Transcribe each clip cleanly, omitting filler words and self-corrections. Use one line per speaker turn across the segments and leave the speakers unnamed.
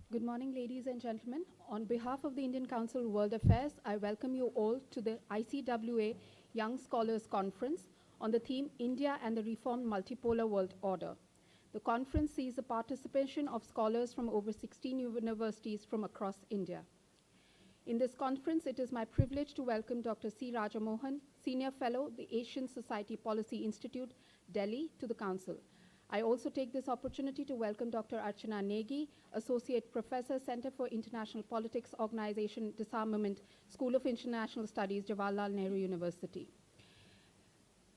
Good morning, ladies and gentlemen. On behalf of the Indian Council of World Affairs, I welcome you all to the ICWA Young Scholars Conference on the theme India and the Reformed Multipolar World Order. The conference sees the participation of scholars from over 16 universities from across India. In this conference, it is my privilege to welcome Dr. C. Rajamohan, Senior Fellow, the Asian Society Policy Institute, Delhi, to the Council. I also take this opportunity to welcome Dr. Archana Negi, Associate Professor, Center for International Politics, Organization, Disarmament, School of International Studies, Jawaharlal Nehru University.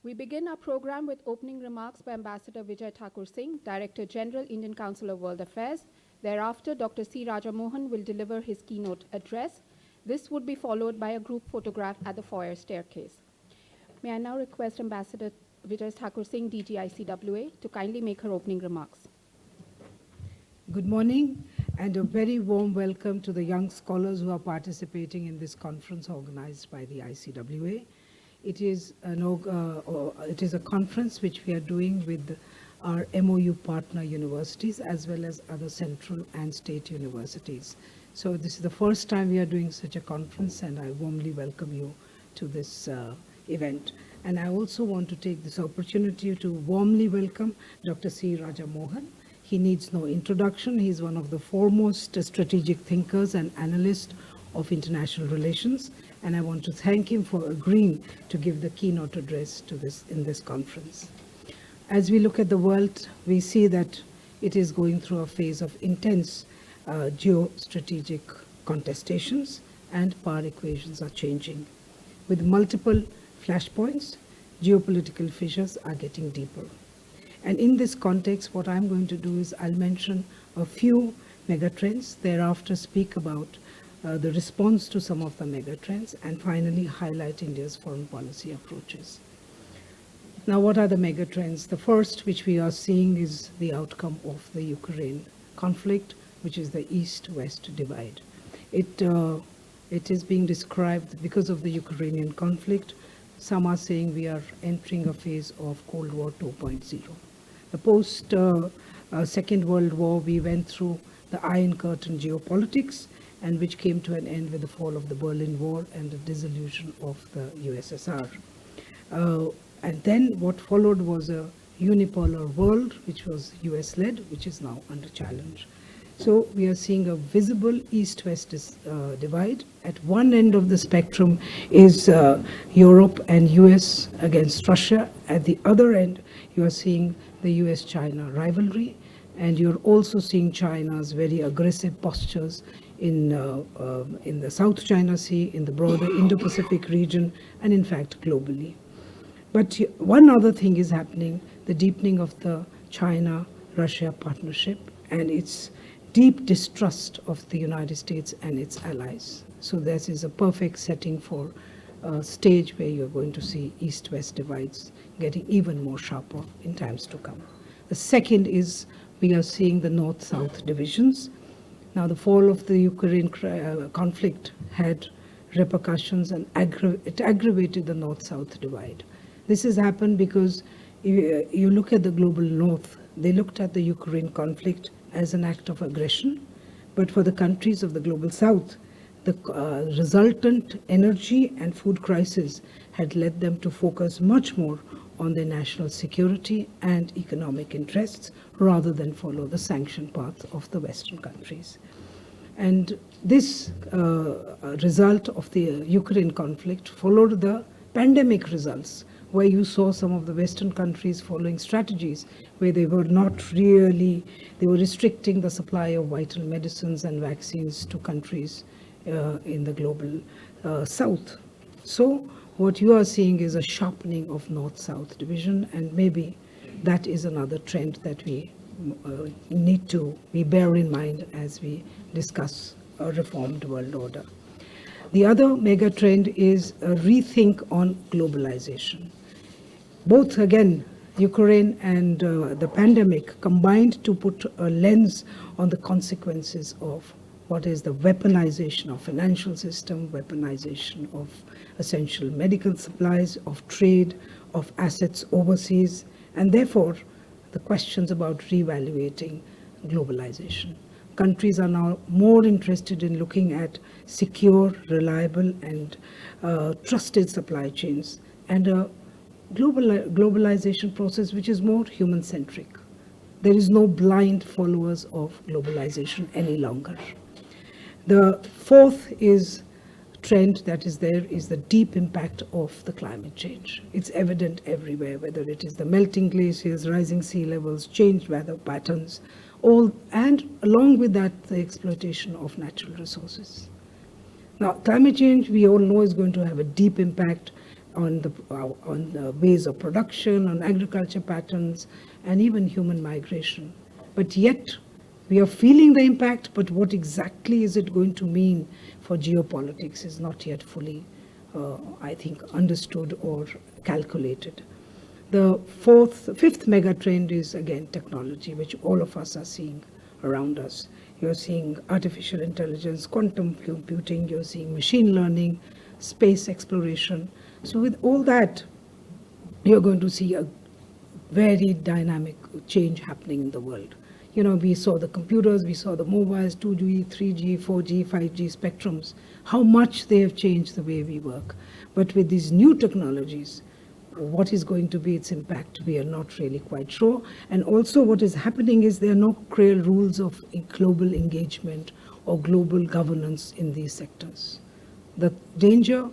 We begin our program with opening remarks by Ambassador Vijay Thakur Singh, Director General, Indian Council of World Affairs. Thereafter, Dr. C. Rajamohan will deliver his keynote address. This would be followed by a group photograph at the foyer staircase. May I now request Ambassador Vijay Thakur Singh, DG ICWA, to kindly make her opening remarks.
Good morning and a very warm welcome to the young scholars who are participating in this conference organized by the ICWA. It is a conference which we are doing with our MOU partner universities as well as other central and state universities. So this is the first time we are doing such a conference, and I warmly welcome you to this event. And I also want to take this opportunity to warmly welcome Dr. C. Rajamohan. He needs no introduction. He's one of the foremost strategic thinkers and analysts of international relations, and I want to thank him for agreeing to give the keynote address to in this conference. As we look at the world, we see that it is going through a phase of intense geostrategic contestations, and power equations are changing. With multiple flashpoints, geopolitical fissures are getting deeper. And in this context, what I'm going to do is I'll mention a few megatrends, thereafter speak about the response to some of the megatrends, and finally highlight India's foreign policy approaches. Now, what are the megatrends? The first, which we are seeing, is the outcome of the Ukraine conflict, which is the East-West divide. It is being described because of the Ukrainian conflict. Some are saying we are entering a phase of Cold War 2.0. The post-Second World War, we went through the Iron Curtain geopolitics, and which came to an end with the fall of the Berlin Wall and the dissolution of the USSR. And then what followed was a unipolar world, which was US-led, which is now under challenge. So we are seeing a visible East-West divide. At one end of the spectrum is Europe and US against Russia. At the other end, you are seeing the US-China rivalry, and you're also seeing China's very aggressive postures in the South China Sea, in the broader Indo-Pacific region, and in fact globally. But one other thing is happening, the deepening of the China-Russia partnership and its deep distrust of the United States and its allies. So this is a perfect setting for a stage where you're going to see East-West divides getting even more sharper in times to come. The second is we are seeing the North-South divisions. Now, the fall of the Ukraine conflict had repercussions, and it aggravated the North-South divide. This has happened because you look at the global North, they looked at the Ukraine conflict as an act of aggression, but for the countries of the global South, the resultant energy and food crisis had led them to focus much more on their national security and economic interests rather than follow the sanction path of the Western countries. And this result of the Ukraine conflict followed the pandemic results, where you saw some of the Western countries following strategies where they were restricting the supply of vital medicines and vaccines to countries in the global South. So what you are seeing is a sharpening of North-South division, and maybe that is another trend that we bear in mind as we discuss a reformed world order. The other mega trend is a rethink on globalization. Both, again, Ukraine and the pandemic combined to put a lens on the consequences of what is the weaponization of financial system, weaponization of essential medical supplies, of trade, of assets overseas, and therefore the questions about reevaluating globalization. countries are now more interested in looking at secure, reliable, and trusted supply chains, and a globalization process which is more human-centric. There is no blind followers of globalization any longer. The fourth trend that is there is the deep impact of the climate change. It's evident everywhere, whether it is the melting glaciers, rising sea levels, changed weather patterns, and along with that, the exploitation of natural resources. Now, climate change, we all know, is going to have a deep impact on the ways of production, on agriculture patterns, and even human migration. But yet, we are feeling the impact, but what exactly is it going to mean for geopolitics is not yet fully, I think, understood or calculated. The fifth mega trend is, again, technology, which all of us are seeing around us. You're seeing artificial intelligence, quantum computing, you're seeing machine learning, space exploration. So with all that, you're going to see a very dynamic change happening in the world. You know, we saw the computers, we saw the mobiles, 2G, 3G, 4G, 5G spectrums, how much they have changed the way we work. But with these new technologies, what is going to be its impact, we are not really quite sure. And also what is happening is there are no clear rules of global engagement or global governance in these sectors. The danger,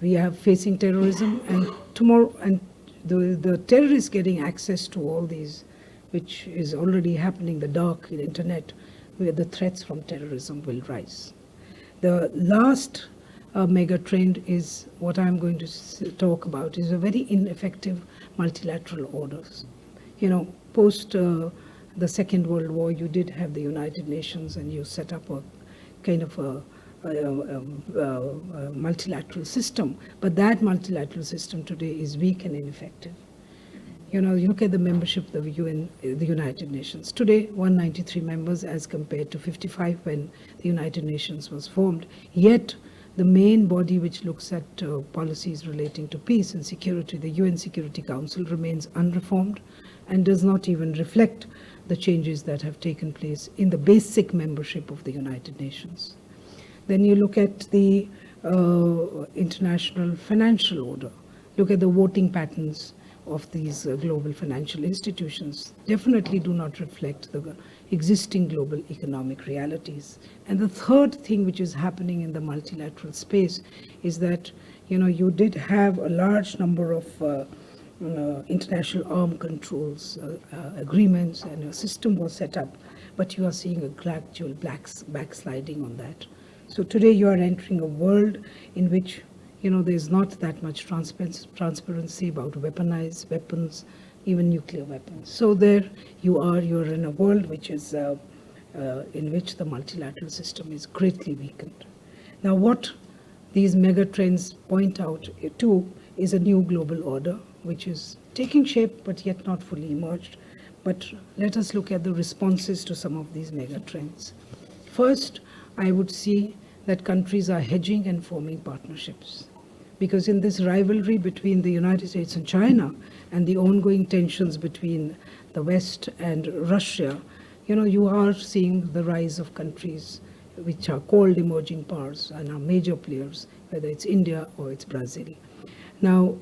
we are facing terrorism, and tomorrow, and the terrorists getting access to all these, which is already happening, the dark internet, where the threats from terrorism will rise. The last mega trend is what I'm going to talk about is a very ineffective multilateral orders. You know, post the Second World War, you did have the United Nations, and you set up a kind of a multilateral system, but that multilateral system today is weak and ineffective. You know, you look at the membership of the UN, the United Nations. Today, 193 members as compared to 55 when the United Nations was formed. Yet, the main body which looks at policies relating to peace and security, the UN Security Council, remains unreformed and does not even reflect the changes that have taken place in the basic membership of the United Nations. Then you look at the international financial order. Look at the voting patterns of these global financial institutions. Definitely do not reflect the existing global economic realities. And the third thing which is happening in the multilateral space is that, you know, you did have a large number of international arms controls agreements, and a system was set up, but you are seeing a gradual backsliding on that. So today you are entering a world in which, you know, there's not that much transparency about weaponized weapons, even nuclear weapons. So there you're in a world which is in which the multilateral system is greatly weakened. Now what these mega trends point out to is a new global order which is taking shape but yet not fully emerged. But let us look at the responses to some of these mega trends. First, I would see that countries are hedging and forming partnerships. Because in this rivalry between the United States and China and the ongoing tensions between the West and Russia, you know, you are seeing the rise of countries which are called emerging powers and are major players, whether it's India or it's Brazil. Now,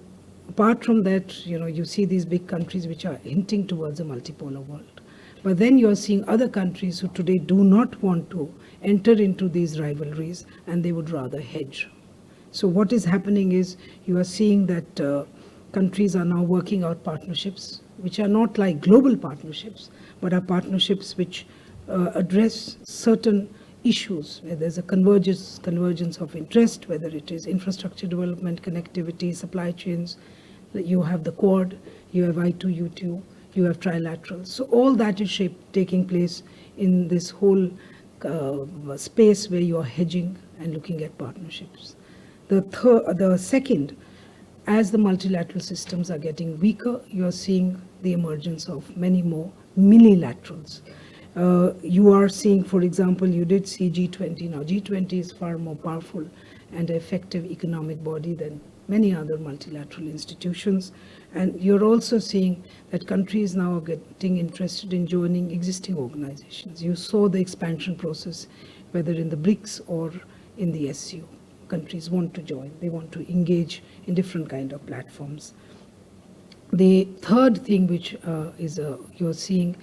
apart from that, you know, you see these big countries which are hinting towards a multipolar world. But then you're seeing other countries who today do not want to enter into these rivalries, and they would rather hedge. So what is happening is you are seeing that countries are now working out partnerships which are not like global partnerships, but are partnerships which address certain issues where there's a convergence of interest, whether it is infrastructure development, connectivity, supply chains. You have the Quad, you have I2U2, you have trilaterals. So all that is taking place in this whole space where you are hedging and looking at partnerships. The second, as the multilateral systems are getting weaker, you are seeing the emergence of many more minilaterals. You are seeing, for example, you did see G20. Now G20 is far more powerful and effective economic body than many other multilateral institutions. And you're also seeing that countries now are getting interested in joining existing organizations. You saw the expansion process, whether in the BRICS or in the SCO. Countries want to join. They want to engage in different kind of platforms. The third thing which you're seeing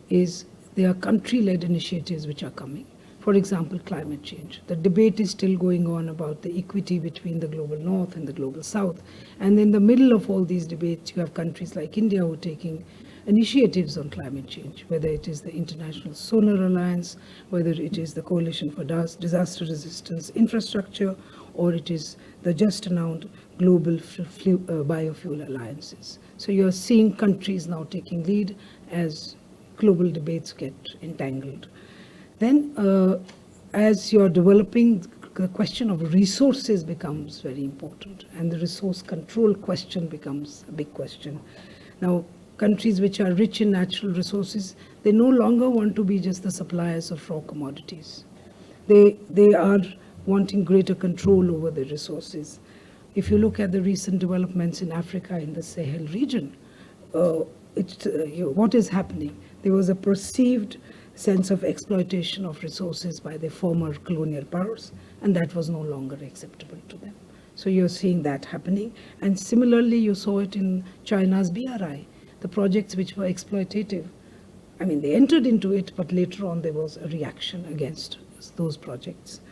is there are country-led initiatives which are coming. For example, climate change. The debate is still going on about the equity between the global north and the global south. And in the middle of all these debates, you have countries like India who are taking initiatives on climate change, whether it is the International Solar Alliance, whether it is the Coalition for Disaster Resistance Infrastructure, or it is the just announced Global Biofuel Alliances. So you're seeing countries now taking lead as global debates get entangled. Then as you're developing, the question of resources becomes very important, and the resource control question becomes a big question. Now, countries which are rich in natural resources, they no longer want to be just the suppliers of raw commodities. They are wanting greater control over the resources. If you look at the recent developments in Africa, in the Sahel region, what is happening? There was a perceived sense of exploitation of resources by the former colonial powers, and that was no longer acceptable to them. So you're seeing that happening. And similarly, you saw it in China's BRI, the projects which were exploitative. I mean, they entered into it, but later on there was a reaction against those projects.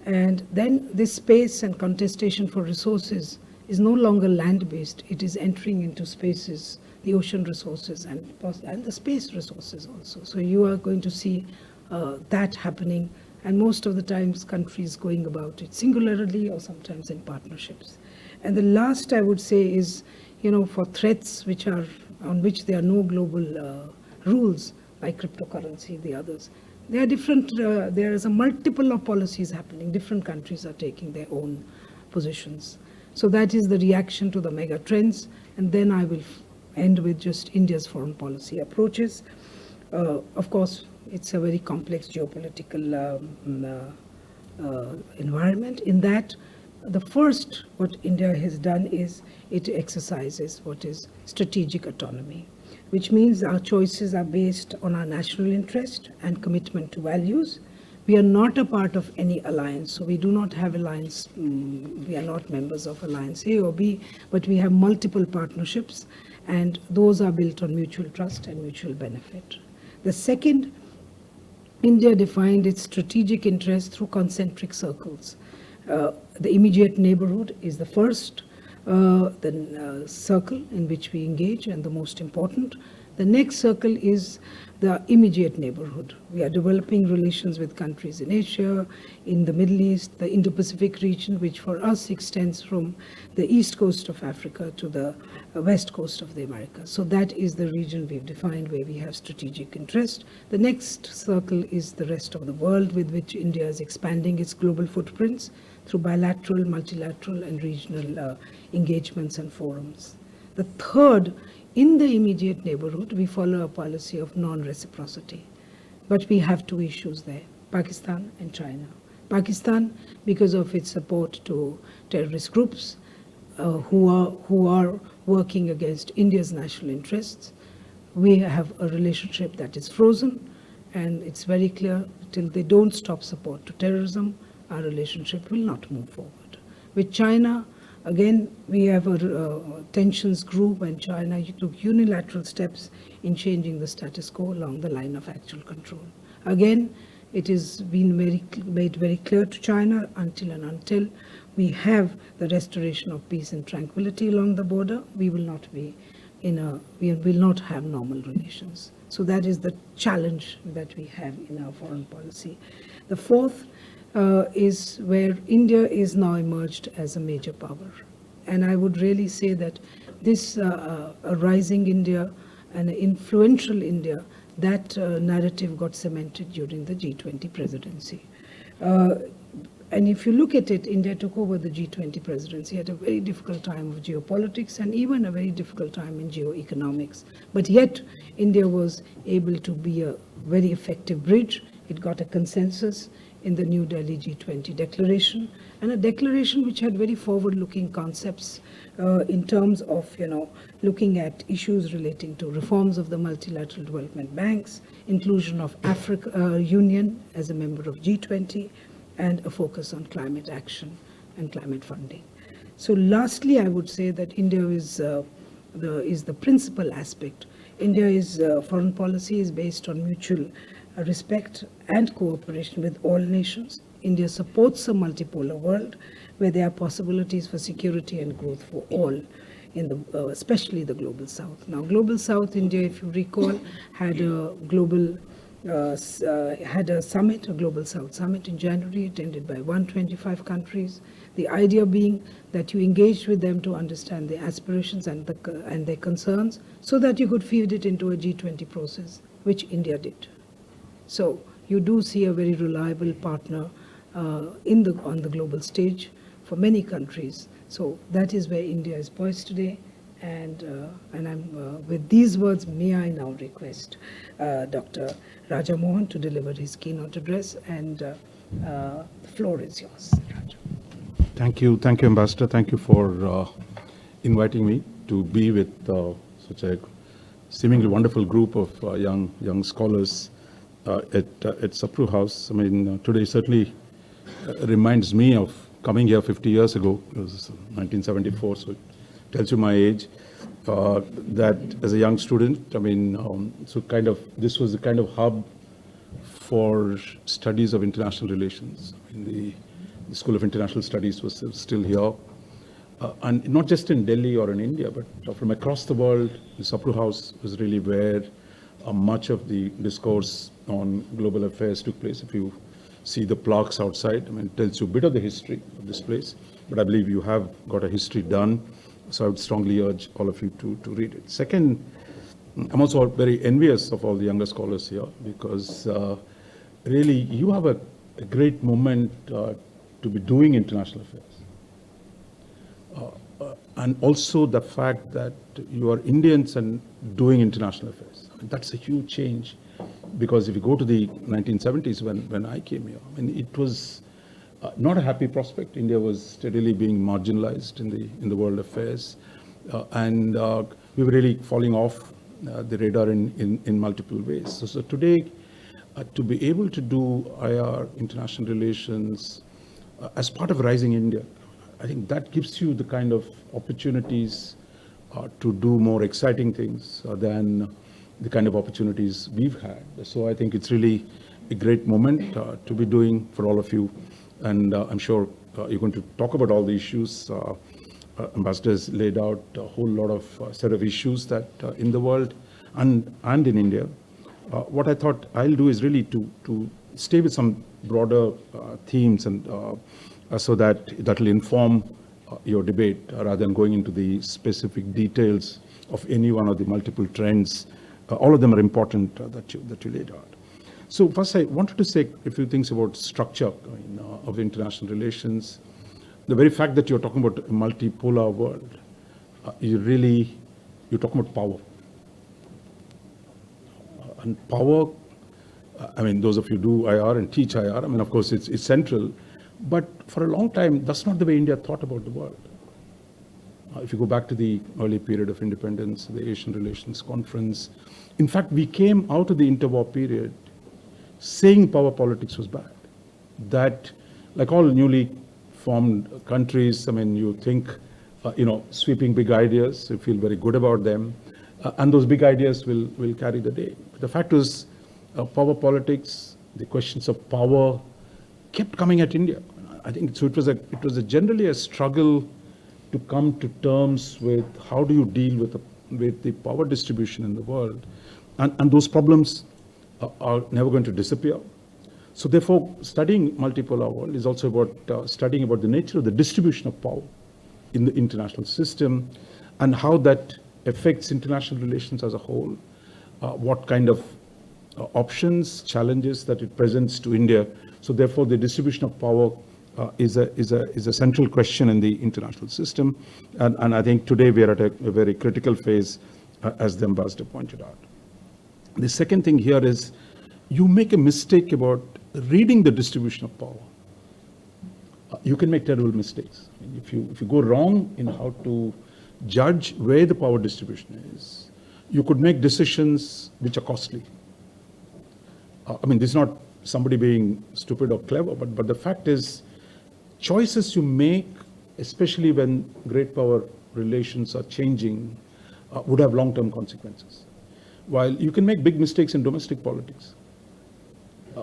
And then this space and contestation for resources is no longer land-based. It is entering into spaces, the ocean resources and the space resources also. So you are going to see that happening, and most of the times countries going about it singularly or sometimes in partnerships. And the last I would say is, for threats on which there are no global rules, like cryptocurrency, the others, there are different, there is a multiple of policies happening. Different countries are taking their own positions. So that is the reaction to the mega trends. And then I will end with just India's foreign policy approaches. Of course, it's a very complex geopolitical environment. In that, the first what India has done is it exercises what is strategic autonomy, which means our choices are based on our national interest and commitment to values. We are not a part of any alliance, so we do not have alliance, we are not members of alliance A or B, but we have multiple partnerships, and those are built on mutual trust and mutual benefit. The second, India defined its strategic interest through concentric circles. The immediate neighborhood is the first circle in which we engage, and the most important. The next circle is the immediate neighborhood. We are developing relations with countries in Asia, in the Middle East, the Indo-Pacific region, which for us extends from the east coast of Africa to the west coast of the Americas. So that is the region we've defined where we have strategic interest. The next circle is the rest of the world, with which India is expanding its global footprints through bilateral, multilateral, and regional engagements and forums. The third, in the immediate neighborhood, we follow a policy of non-reciprocity. But we have two issues there, Pakistan and China. Pakistan, because of its support to terrorist groups who are working against India's national interests. We have a relationship that is frozen, and it's very clear, till they don't stop support to terrorism, our relationship will not move forward. With China, again, we have tensions grew when China took unilateral steps in changing the status quo along the line of actual control. Again, it has been made very clear to China, until we have the restoration of peace and tranquility along the border, we will not have normal relations. So that is the challenge that we have in our foreign policy. The fourth is where India is now emerged as a major power. And I would really say that this a rising India and an influential India, that narrative got cemented during the G20 presidency. And if you look at it, India took over the G20 presidency at a very difficult time of geopolitics and even a very difficult time in geoeconomics. But yet, India was able to be a very effective bridge. It got a consensus. in the New Delhi G20 declaration, and a declaration which had very forward-looking concepts in terms of, looking at issues relating to reforms of the multilateral development banks, inclusion of Africa Union as a member of G20, and a focus on climate action and climate funding. So lastly, I would say that India is the principal aspect. India's foreign policy is based on mutual respect and cooperation with all nations. India supports a multipolar world where there are possibilities for security and growth for all, especially the Global South. Now, Global South, India, if you recall, had a summit, a Global South summit in January, attended by 125 countries. The idea being that you engaged with them to understand their aspirations and their concerns, so that you could feed it into a G20 process, which India did. So you do see a very reliable partner on the global stage for many countries. So that is where India is poised today. And with these words, may I now request Dr. Raja Mohan to deliver his keynote address, and the floor is yours, Raja.
Thank you, Ambassador. Thank you for inviting me to be with such a seemingly wonderful group of young scholars at Sapru House. I mean, today certainly reminds me of coming here 50 years ago. It was 1974, so it tells you my age. That as a young student, I mean, this was the kind of hub for studies of international relations. I mean, the School of International Studies was still here. And not just in Delhi or in India, but from across the world. The Sapru House was really where much of the discourse on global affairs took place. If you see the plaques outside, I mean, it tells you a bit of the history of this place, but I believe you have got a history done. So I would strongly urge all of you to read it. Second, I'm also very envious of all the younger scholars here, because really you have a great moment to be doing international affairs. And also the fact that you are Indians and doing international affairs. That's a huge change, because if you go to the 1970s when I came here, I mean, it was not a happy prospect. India was steadily being marginalized in the world affairs, and we were really falling off the radar in multiple ways. So today, to be able to do IR, international relations, as part of Rising India, I think that gives you the kind of opportunities to do more exciting things than the kind of opportunities we've had. So I think it's really a great moment to be doing for all of you. And I'm sure you're going to talk about all the issues. Ambassador has laid out a whole lot of set of issues that in the world and in India. What I thought I'll do is really to stay with some broader themes, and so that will inform your debate rather than going into the specific details of any one of the multiple trends. All of them are important that you laid out. So first, I wanted to say a few things about structure of international relations. The very fact that you're talking about a multipolar world, you're talking about power. And power, I mean, those of you do IR and teach IR, I mean, of course, it's central. But for a long time, that's not the way India thought about the world. If you go back to the early period of independence, the Asian Relations Conference, in fact, we came out of the interwar period saying power politics was bad. That, like all newly formed countries, I mean, you think, sweeping big ideas, you feel very good about them, and those big ideas will carry the day. But the fact is, power politics, the questions of power kept coming at India. I think so. It was generally a struggle to come to terms with how do you deal with the power distribution in the world, and those problems are never going to disappear. So therefore, studying multipolar world is also about studying about the nature of the distribution of power in the international system, and how that affects international relations as a whole, what kind of options, challenges that it presents to India. So therefore, the distribution of power is a central question in the international system. And I think today we are at a very critical phase, as the ambassador pointed out. The second thing here is, you make a mistake about reading the distribution of power, you can make terrible mistakes. I mean, if you go wrong in how to judge where the power distribution is, you could make decisions which are costly. I mean, this is not somebody being stupid or clever, but the fact is, choices you make, especially when great power relations are changing, would have long-term consequences. While you can make big mistakes in domestic politics,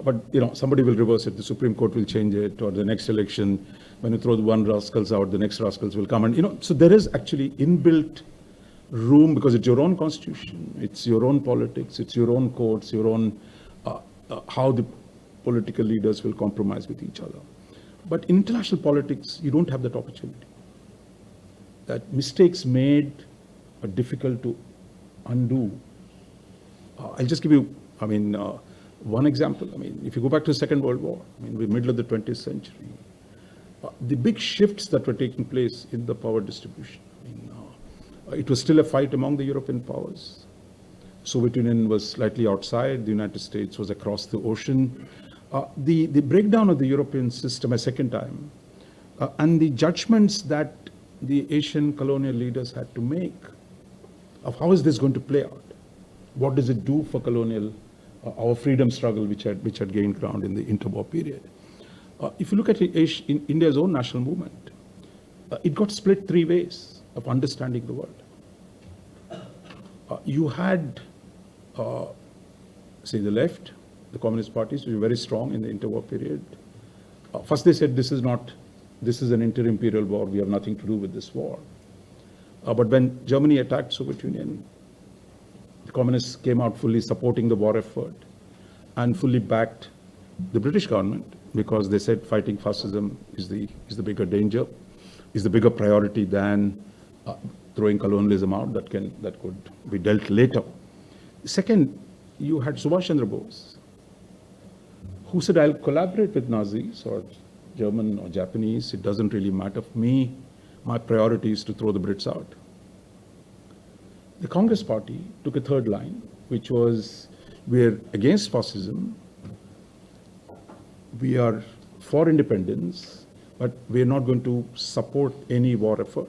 but somebody will reverse it. The Supreme Court will change it, or the next election, when you throw the one rascals out, the next rascals will come. And so there is actually inbuilt room, because it's your own constitution, it's your own politics, it's your own courts, your own how the political leaders will compromise with each other. But in international politics, you don't have that opportunity. That mistakes made are difficult to undo. I'll just give you, one example. If you go back to the Second World War, we're middle of the 20th century, the big shifts that were taking place in the power distribution. It was still a fight among the European powers. Soviet Union was slightly outside, the United States was across the ocean. The breakdown of the European system a second time, and the judgments that the Asian colonial leaders had to make of how is this going to play out? What does it do for colonial, our freedom struggle, which had gained ground in the interwar period? If you look at in India's own national movement, it got split three ways of understanding the world. You had, say, the left, the communist parties, which were very strong in the interwar period. First they said, this is an inter-imperial war, we have nothing to do with this war. But when Germany attacked Soviet Union, the communists came out fully supporting the war effort and fully backed the British government, because they said fighting fascism is the bigger danger, is the bigger priority than throwing colonialism out that could be dealt later. Second, you had Subhash Chandra Bose, who said, I'll collaborate with Nazis or German or Japanese, it doesn't really matter for me. My priority is to throw the Brits out. The Congress Party took a third line, which was, we're against fascism, we are for independence, but we're not going to support any war effort.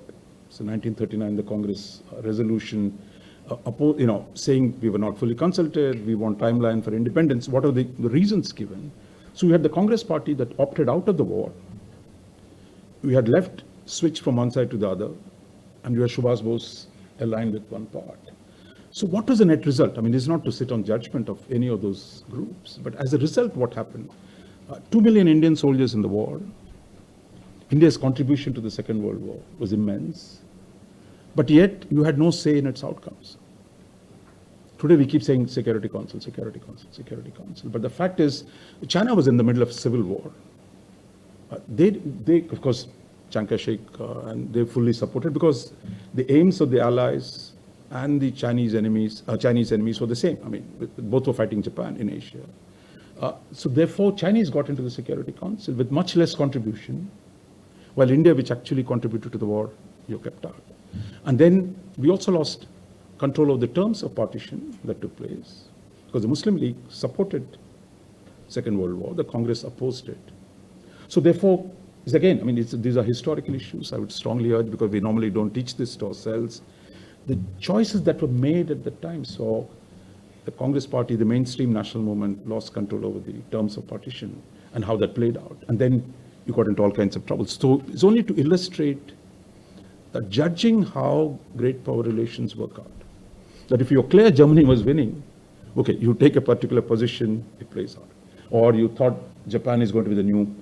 So 1939, the Congress resolution saying we were not fully consulted, we want timeline for independence. What are the reasons given? So we had the Congress Party that opted out of the war. We had left switch from one side to the other, and you had Subhash Bose aligned with one part. So what was the net result? This is not to sit on judgment of any of those groups, but as a result, what happened? 2 million Indian soldiers in the war. India's contribution to the Second World War was immense, but yet you had no say in its outcomes. Today we keep saying Security Council, Security Council, Security Council, but the fact is, China was in the middle of a civil war. They of course, Chiang Kai-shek, and they fully supported, because the aims of the Allies and the Chinese enemies were the same. Both were fighting Japan in Asia. So therefore, Chinese got into the Security Council with much less contribution, while India, which actually contributed to the war, you kept out. And then we also lost control of the terms of partition that took place, because the Muslim League supported Second World War, the Congress opposed it. So therefore, these are historical issues, I would strongly urge, because we normally don't teach this to ourselves. The choices that were made at the time saw the Congress Party, the mainstream national movement, lost control over the terms of partition and how that played out. And then you got into all kinds of troubles. So it's only to illustrate that judging how great power relations work out, that if you're clear Germany was winning, okay, you take a particular position, it plays out. Or you thought Japan is going to be the new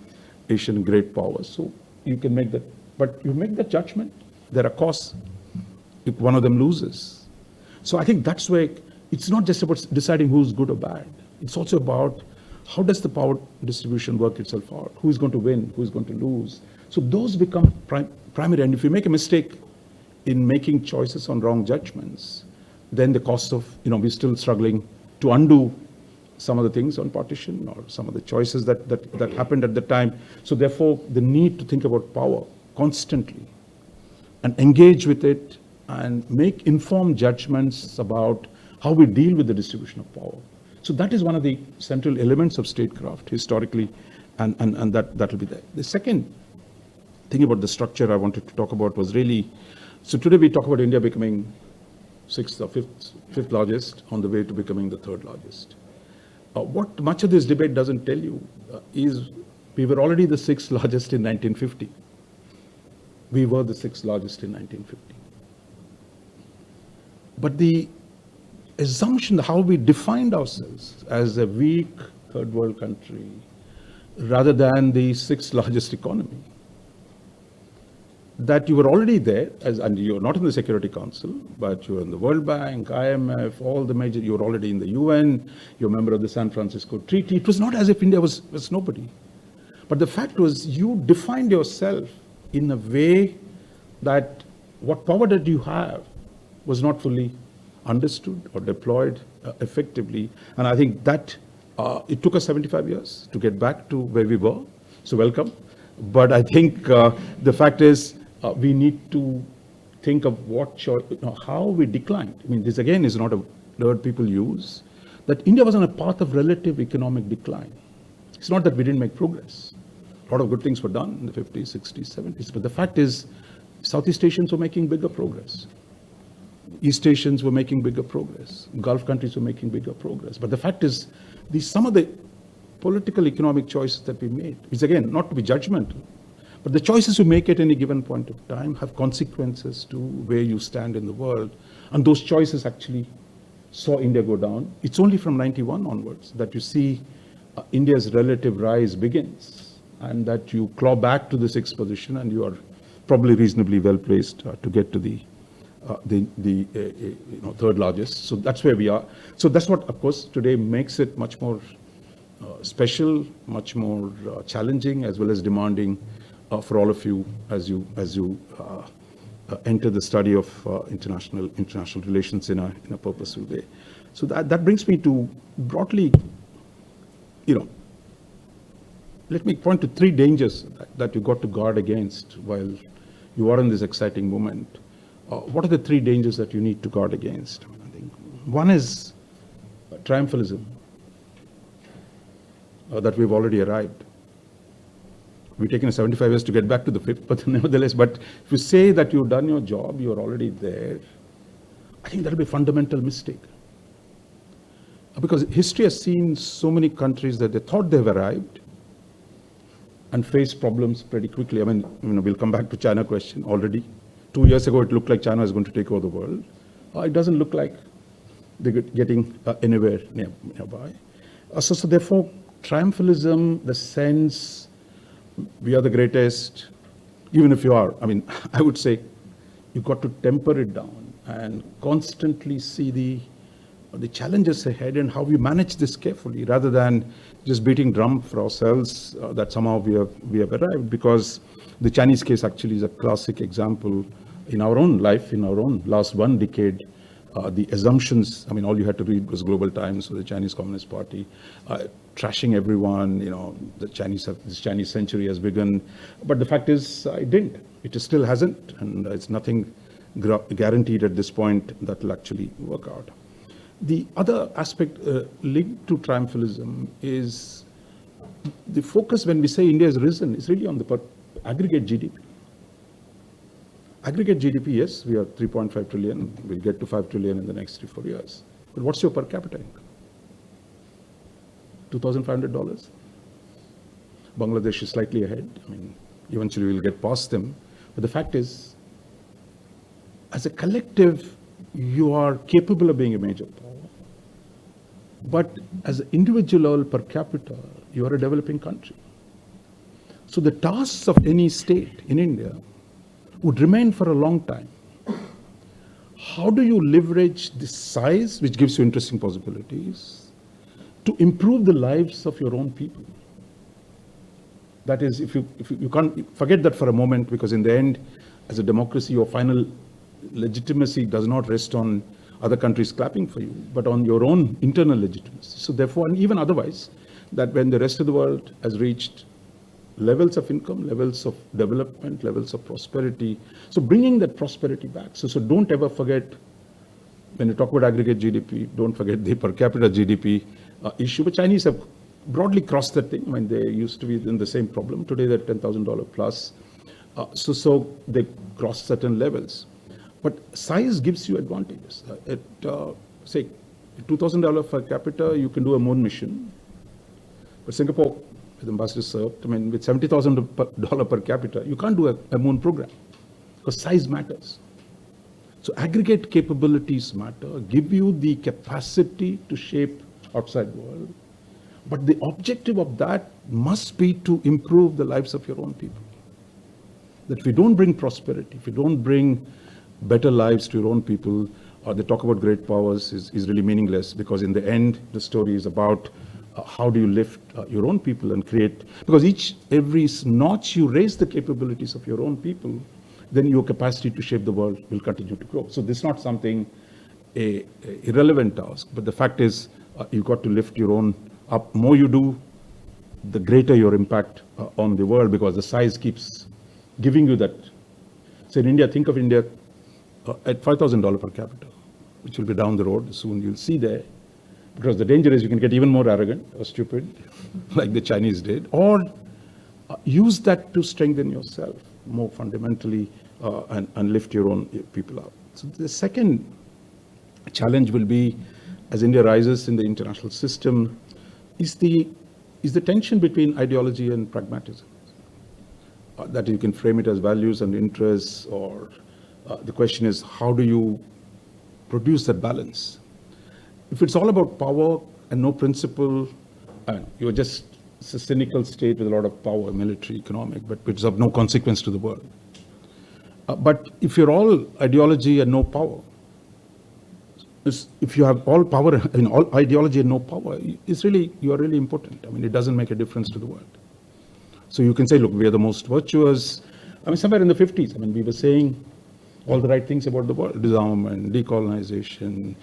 Asian great power. So you can make that, but you make that judgment. There are costs if one of them loses. So I think that's where it's not just about deciding who's good or bad. It's also about how does the power distribution work itself out? Who is going to win? Who is going to lose? So those become primary. And if you make a mistake in making choices on wrong judgments, then the cost of, we're still struggling to undo some of the things on partition or some of the choices that happened at the time. So therefore, the need to think about power constantly and engage with it and make informed judgments about how we deal with the distribution of power. So that is one of the central elements of statecraft historically, and that will be there. The second thing about the structure I wanted to talk about was really, so today we talk about India becoming sixth or fifth largest on the way to becoming the third largest. What much of this debate doesn't tell you is we were already the sixth largest in 1950. We were the sixth largest in 1950. But the assumption, how we defined ourselves as a weak third world country rather than the sixth largest economy, that you were already there, and you're not in the Security Council, but you're in the World Bank, IMF, all the major, you're already in the UN, you're a member of the San Francisco Treaty. It was not as if India was nobody. But the fact was, you defined yourself in a way that what power did you have was not fully understood or deployed effectively. And I think that it took us 75 years to get back to where we were. So welcome. But I think the fact is, we need to think of how we declined. I mean, this again is not a word people use, that India was on a path of relative economic decline. It's not that we didn't make progress. A lot of good things were done in the 50s, 60s, 70s. But the fact is, Southeast Asians were making bigger progress. East Asians were making bigger progress. Gulf countries were making bigger progress. But the fact is, some of the political economic choices that we made, is again, not to be judgmental, but the choices you make at any given point of time have consequences to where you stand in the world. And those choices actually saw India go down. It's only from 91 onwards that you see India's relative rise begins, and that you claw back to the sixth position, and you are probably reasonably well placed to get to the third largest. So that's where we are. So that's what, of course, today makes it much more special, much more challenging, as well as demanding for all of you as you enter the study of international relations in a purposeful way. So that brings me to broadly, let me point to three dangers that you got to guard against while you are in this exciting moment. What are the three dangers that you need to guard against? I think one is triumphalism, that we've already arrived. We've taken 75 years to get back to the fifth, but nevertheless, but if you say that you've done your job, you're already there, I think that'll be a fundamental mistake. Because history has seen so many countries that they thought they've arrived and faced problems pretty quickly. I mean, we'll come back to China question already. 2 years ago, it looked like China is going to take over the world. It doesn't look like they're getting anywhere nearby. So therefore, triumphalism, the sense we are the greatest, even if you are, I would say you've got to temper it down and constantly see the challenges ahead and how we manage this carefully, rather than just beating drum for ourselves that somehow we have arrived. Because the Chinese case actually is a classic example in our own life, in our own last one decade. The assumptions, all you had to read was Global Times or the Chinese Communist Party, trashing everyone, this Chinese century has begun. But the fact is, it didn't. It still hasn't, and it's nothing guaranteed at this point that will actually work out. The other aspect linked to triumphalism is the focus when we say India has risen is really on the aggregate GDP. Aggregate GDP, yes, we are 3.5 trillion. We'll get to 5 trillion in the next 3-4 years. But what's your per capita income? $2,500. Bangladesh is slightly ahead. Eventually we'll get past them. But the fact is, as a collective, you are capable of being a major power. But as an individual per capita, you are a developing country. So the tasks of any state in India would remain for a long time. How do you leverage this size, which gives you interesting possibilities, to improve the lives of your own people? That is, if you can't forget that for a moment, because in the end, as a democracy, your final legitimacy does not rest on other countries clapping for you, but on your own internal legitimacy. So therefore, and even otherwise, that when the rest of the world has reached levels of income, levels of development, levels of prosperity. So bringing that prosperity back. So don't ever forget, when you talk about aggregate GDP, don't forget the per capita GDP issue. But Chinese have broadly crossed that thing. I mean, they used to be in the same problem. Today they're $10,000 plus. So they cross certain levels. But size gives you advantages. At, say, $2,000 per capita, you can do a moon mission. But Singapore, with Ambassador served, I mean, with $70,000 per capita, you can't do a moon program because size matters. So aggregate capabilities matter, give you the capacity to shape outside world. But the objective of that must be to improve the lives of your own people. That if you don't bring prosperity, if you don't bring better lives to your own people, or they talk about great powers is really meaningless, because in the end, the story is about how do you lift your own people and create, because every notch you raise the capabilities of your own people, then your capacity to shape the world will continue to grow. So this is not something, a irrelevant task, but the fact is you've got to lift your own up. More you do, the greater your impact on the world, because the size keeps giving you that. So in India, think of India at $5,000 per capita, which will be down the road soon, you'll see there. Because the danger is you can get even more arrogant or stupid, like the Chinese did, or use that to strengthen yourself more fundamentally and lift your own people up. So the second challenge will be, as India rises in the international system, is the tension between ideology and pragmatism. That you can frame it as values and interests, or the question is, how do you produce that balance? If it's all about power and no principle, you're just a cynical state with a lot of power, military, economic, but which is of no consequence to the world. But if you're all ideology and no power, if you have all power, all ideology and no power, you are really important. I mean, it doesn't make a difference to the world. So you can say, look, we are the most virtuous. I mean, somewhere in the 50s, I mean, we were saying all the right things about the world, disarmament, decolonization,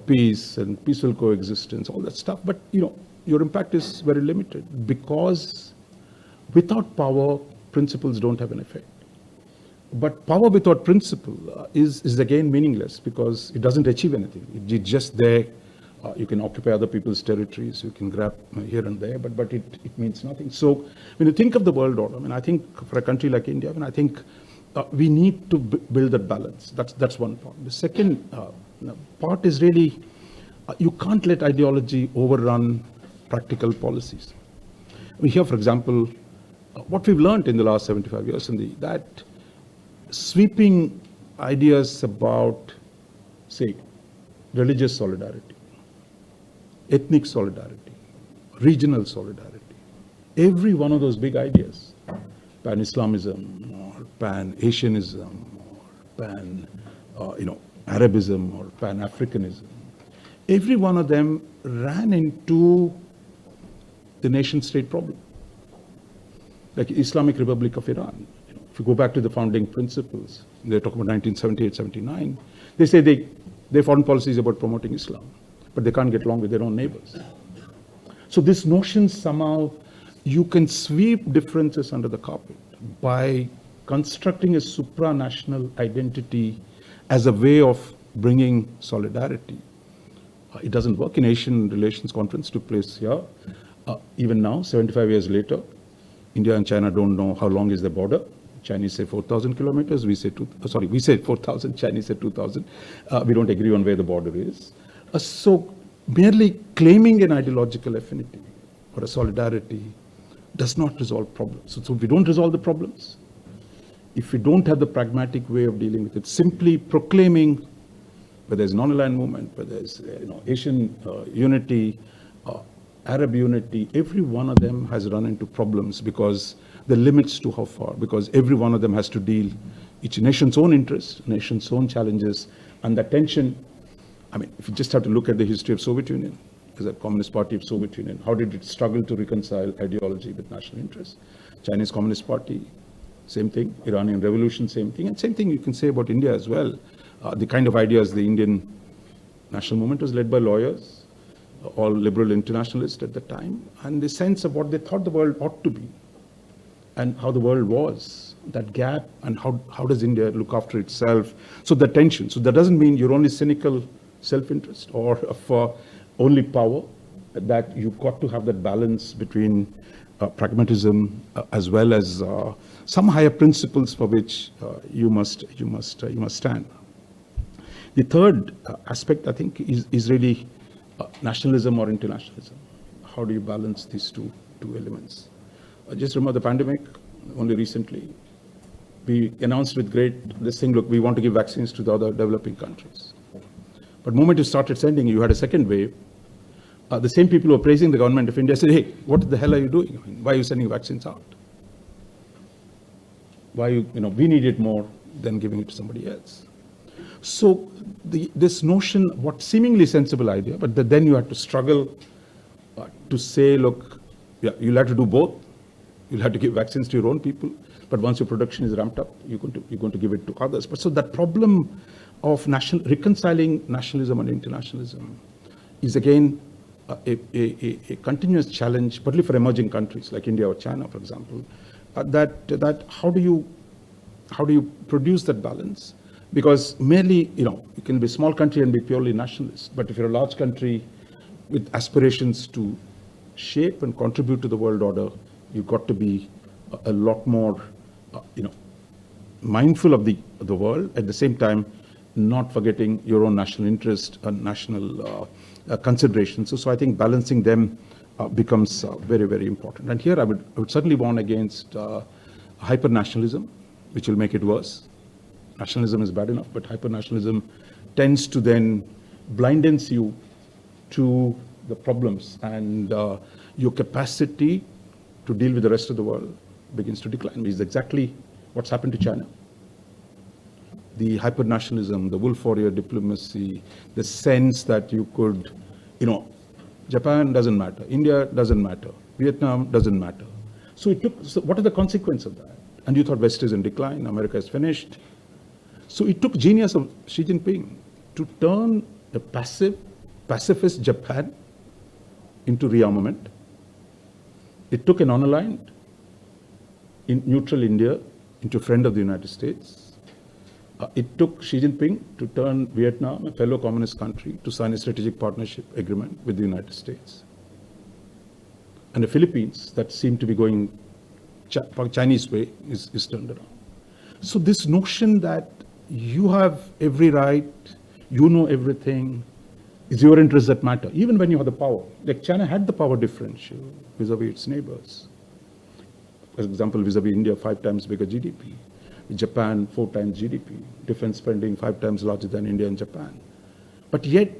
peace and peaceful coexistence, all that stuff. But, your impact is very limited, because without power, principles don't have an effect. But power without principle is again meaningless, because it doesn't achieve anything. It's just there. You can occupy other people's territories, you can grab here and there, but it means nothing. So when you think of the world order, I mean, I think for a country like India, I mean, I think we need to build that balance. That's one part. The second part is really, you can't let ideology overrun practical policies. We hear, for example, what we've learned in the last 75 years, that sweeping ideas about, say, religious solidarity, ethnic solidarity, regional solidarity, every one of those big ideas, pan-Islamism or pan-Asianism or pan-Arabism or pan-Africanism, every one of them ran into the nation-state problem. Like Islamic Republic of Iran, if you go back to the founding principles, they talk about 1978, 79, they say their foreign policy is about promoting Islam, but they can't get along with their own neighbors. So this notion somehow, you can sweep differences under the carpet by constructing a supranational identity as a way of bringing solidarity. It doesn't work. In Asian Relations Conference took place here. Even now, 75 years later, India and China don't know how long is the border. Chinese say 4,000 kilometers. We say 4,000. Chinese say 2,000. We don't agree on where the border is. So merely claiming an ideological affinity or a solidarity does not resolve problems. So if we don't resolve the problems, if we don't have the pragmatic way of dealing with it, simply proclaiming whether it's non-aligned movement, whether it's Asian unity, Arab unity, every one of them has run into problems because the limits to how far, because every one of them has to deal each nation's own interests, nation's own challenges, and the tension. I mean, if you just have to look at the history of Soviet Union, as a Communist Party of Soviet Union, how did it struggle to reconcile ideology with national interests? Chinese Communist Party, same thing. Iranian Revolution, same thing. And same thing you can say about India as well. The kind of ideas, the Indian national movement was led by lawyers, all liberal internationalists at the time, and the sense of what they thought the world ought to be and how the world was, that gap, and how does India look after itself. So the tension. So that doesn't mean you're only cynical self-interest or for only power. that you've got to have that balance between pragmatism as well as some higher principles for which you must stand. The third aspect, I think, is really nationalism or internationalism. How do you balance these two elements? Just remember the pandemic. Only recently, we announced with this thing, look, we want to give vaccines to the other developing countries. But the moment you started sending, you had a second wave. The same people who are praising the government of India said, hey, what the hell are you doing? I mean, why are you sending vaccines out? We need it more than giving it to somebody else. So this notion, what seemingly sensible idea, but then you have to struggle to say, look, yeah, you'll have to do both. You'll have to give vaccines to your own people, but once your production is ramped up, you're going to give it to others. But so that problem of reconciling nationalism and internationalism is again a continuous challenge, particularly for emerging countries like India or China, for example. That how do you produce that balance? Because merely, you can be a small country and be purely nationalist, but if you're a large country with aspirations to shape and contribute to the world order, you've got to be a lot more, mindful of the world, at the same time, not forgetting your own national interest and national considerations. So I think balancing them becomes very, very important. And here I would certainly warn against hyper-nationalism, which will make it worse. Nationalism is bad enough, but hyper-nationalism tends to then blindens you to the problems, and your capacity to deal with the rest of the world begins to decline. It's exactly what's happened to China. The hyper-nationalism, the wolf warrior diplomacy, the sense that you could, Japan doesn't matter, India doesn't matter, Vietnam doesn't matter. So what are the consequences of that? And you thought West is in decline, America is finished. So it took genius of Xi Jinping to turn a pacifist Japan into rearmament. It took a non-aligned, neutral India into friend of the United States. It took Xi Jinping to turn Vietnam, a fellow communist country, to sign a strategic partnership agreement with the United States. And the Philippines, that seemed to be going Chinese way, is turned around. So this notion that you have every right, you know everything, it's your interests that matter, even when you have the power. Like China had the power differential vis-a-vis its neighbors. For example, vis-a-vis India, 5 times bigger GDP. Japan, 4 times GDP. Defense spending 5 times larger than India and Japan. But yet,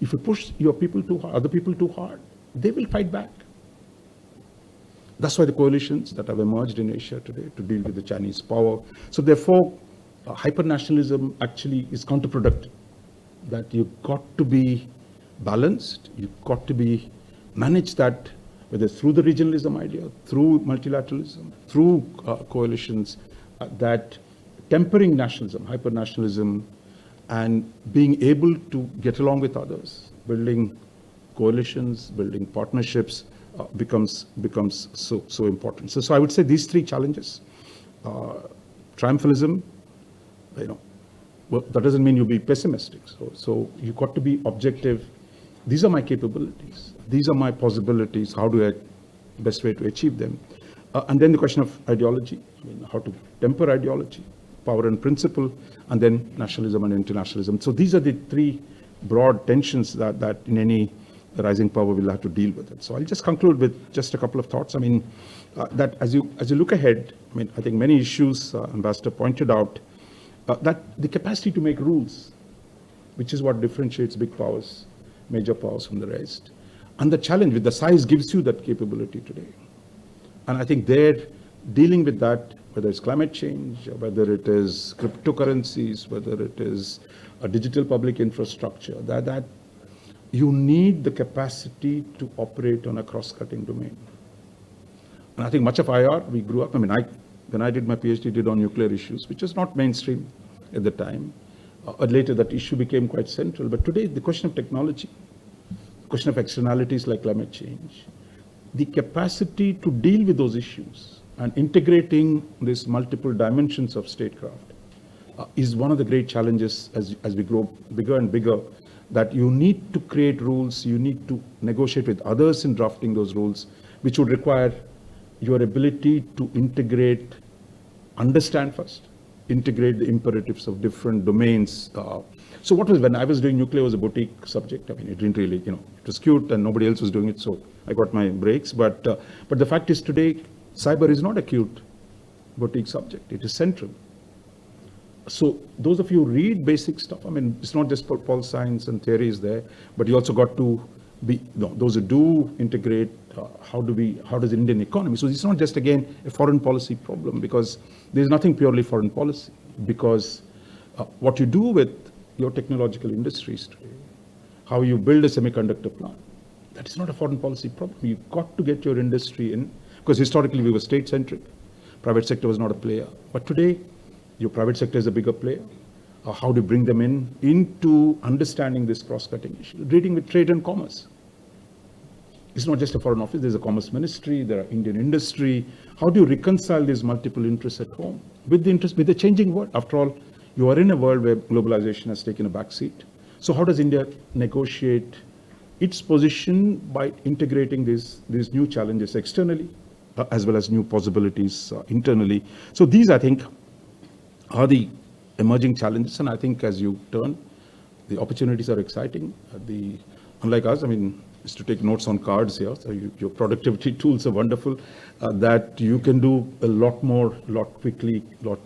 if you push your people too hard, other people too hard, they will fight back. That's why the coalitions that have emerged in Asia today to deal with the Chinese power. So therefore, hyper-nationalism actually is counterproductive. That you've got to be balanced, you've got to manage that, whether through the regionalism idea, through multilateralism, through coalitions, that tempering nationalism, hyper-nationalism, and being able to get along with others, building coalitions, building partnerships, becomes so important. So I would say these 3 challenges, triumphalism, well, that doesn't mean you be pessimistic. So you've got to be objective. These are my capabilities. These are my possibilities. How do I best way to achieve them? And then the question of ideology, how to temper ideology, power and principle, and then nationalism and internationalism. So these are the 3 broad tensions that in any rising power will have to deal with it. So I'll just conclude with just a couple of thoughts. That as you look ahead, I think many issues, Ambassador pointed out, that the capacity to make rules, which is what differentiates big powers, major powers from the rest. And the challenge with the size gives you that capability today. And I think they're dealing with that, whether it's climate change, whether it is cryptocurrencies, whether it is a digital public infrastructure, that you need the capacity to operate on a cross-cutting domain. And I think much of IR, we grew up, when I did my PhD, did on nuclear issues, which was not mainstream at the time. Later, that issue became quite central. But today, the question of technology, the question of externalities like climate change, the capacity to deal with those issues and integrating these multiple dimensions of statecraft is one of the great challenges as we grow bigger and bigger that you need to create rules, you need to negotiate with others in drafting those rules, which would require your ability to integrate, understand first, integrate the imperatives of different domains. So what was, when I was doing nuclear, was a boutique subject. I mean, it didn't really, it was cute and nobody else was doing it, so I got my breaks. But the fact is today, cyber is not a cute boutique subject, it is central. So those of you who read basic stuff, I mean, it's not just pol science and theories there, but you also got to be, those who do integrate, how does the Indian economy, so it's not just, again, a foreign policy problem, because there's nothing purely foreign policy, because what you do with your technological industries today, how you build a semiconductor plant, that is not a foreign policy problem. You've got to get your industry in, because historically we were state-centric, private sector was not a player, but today, your private sector is a bigger player. How do you bring them into understanding this cross-cutting issue? Reading with trade and commerce. It's not just a foreign office, there's a commerce ministry, there are Indian industry. How do you reconcile these multiple interests at home with the changing world? After all, you are in a world where globalization has taken a back seat. So how does India negotiate its position by integrating these new challenges externally, as well as new possibilities internally? So these, I think, are the emerging challenges, and I think as you turn, the opportunities are exciting. Unlike us, I mean, is to take notes on cards here, so your productivity tools are wonderful, that you can do a lot more, lot quickly, lot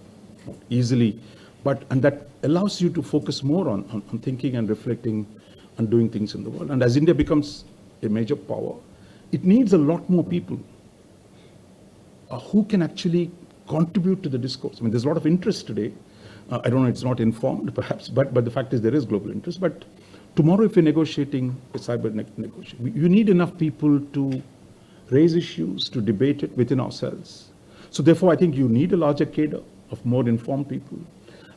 easily, and that allows you to focus more on thinking and reflecting and doing things in the world. And as India becomes a major power, it needs a lot more people who can actually contribute to the discourse. I mean, there's a lot of interest today. I don't know, it's not informed perhaps, but the fact is there is global interest. But tomorrow, if you're negotiating a cyber negotiation, you need enough people to raise issues, to debate it within ourselves. So therefore, I think you need a larger cadre of more informed people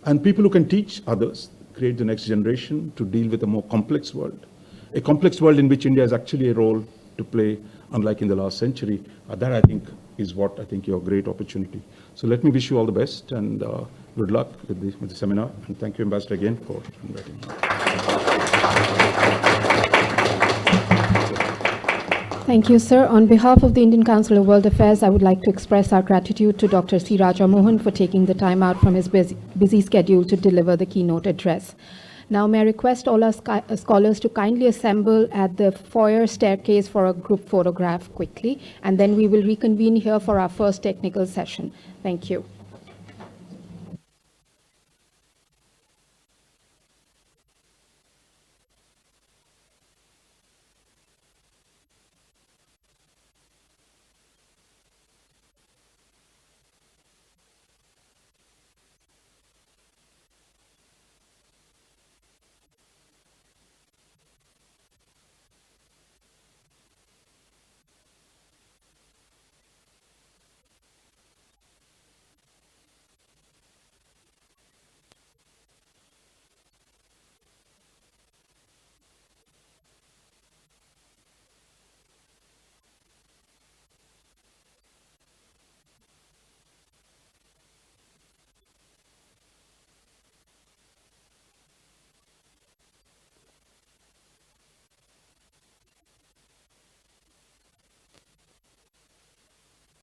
and people who can teach others, create the next generation to deal with a more complex world. A complex world in which India has actually a role to play, unlike in the last century. That, I think, is what I think your great opportunity. So let me wish you all the best and good luck with the seminar. And thank you, Ambassador, again for inviting me.
Thank you, sir. On behalf of the Indian Council of World Affairs, I would like to express our gratitude to Dr. C. Raja Mohan for taking the time out from his busy schedule to deliver the keynote address. Now, may I request all our scholars to kindly assemble at the foyer staircase for a group photograph quickly, and then we will reconvene here for our first technical session. Thank you.